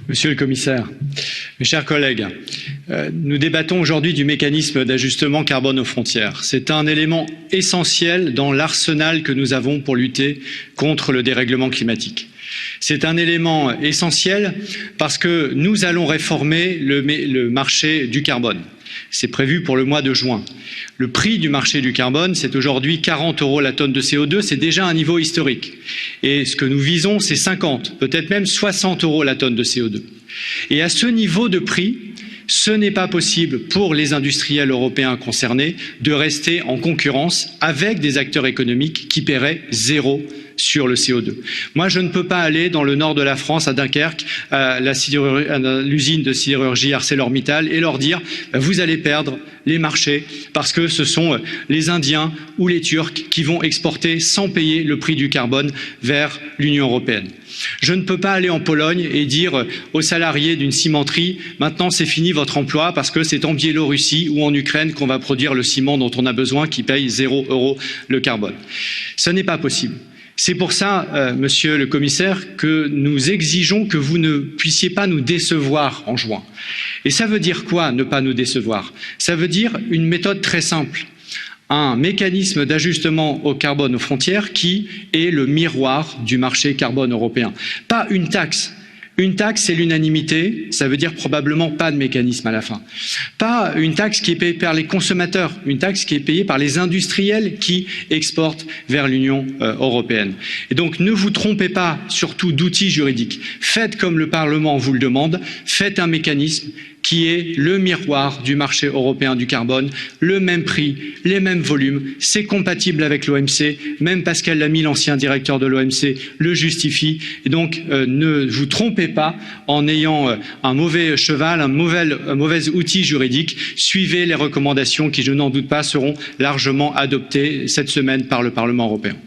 Monsieur le Commissaire, mes chers collègues, nous débattons aujourd'hui du mécanisme d'ajustement carbone aux frontières. C'est un élément essentiel dans l'arsenal que nous avons pour lutter contre le dérèglement climatique. C'est un élément essentiel parce que nous allons réformer le marché du carbone. C'est prévu pour le mois de juin. Le prix du marché du carbone, c'est aujourd'hui 40 € la tonne de CO2, c'est déjà un niveau historique. Et ce que nous visons, c'est 50, peut-être même 60 € la tonne de CO2. Et à ce niveau de prix, ce n'est pas possible pour les industriels européens concernés de rester en concurrence avec des acteurs économiques qui paieraient 0 sur le CO2. Moi, je ne peux pas aller dans le nord de la France, à Dunkerque, à l'usine de sidérurgie ArcelorMittal et leur dire « vous allez perdre les marchés parce que ce sont les Indiens ou les Turcs qui vont exporter sans payer le prix du carbone vers l'Union européenne ». Je ne peux pas aller en Pologne et dire aux salariés d'une cimenterie « maintenant c'est fini votre emploi parce que c'est en Biélorussie ou en Ukraine qu'on va produire le ciment dont on a besoin qui paye 0 € le carbone ». Ce n'est pas possible. C'est pour ça, Monsieur le Commissaire, que nous exigeons que vous ne puissiez pas nous décevoir en juin. Et ça veut dire quoi, ne pas nous décevoir? Ça veut dire une méthode très simple. Un mécanisme d'ajustement au carbone aux frontières qui est le miroir du marché carbone européen. Pas une taxe. Une taxe, c'est l'unanimité, ça veut dire probablement pas de mécanisme à la fin. Pas une taxe qui est payée par les consommateurs, une taxe qui est payée par les industriels qui exportent vers l'Union européenne. Et donc ne vous trompez pas surtout d'outils juridiques. Faites comme le Parlement vous le demande, faites un mécanisme qui est le miroir du marché européen du carbone, le même prix, les mêmes volumes, c'est compatible avec l'OMC, même Pascal Lamy, l'ancien directeur de l'OMC, le justifie. Et donc ne vous trompez pas en ayant un mauvais cheval, un mauvais outil juridique. Suivez les recommandations qui, je n'en doute pas, seront largement adoptées cette semaine par le Parlement européen.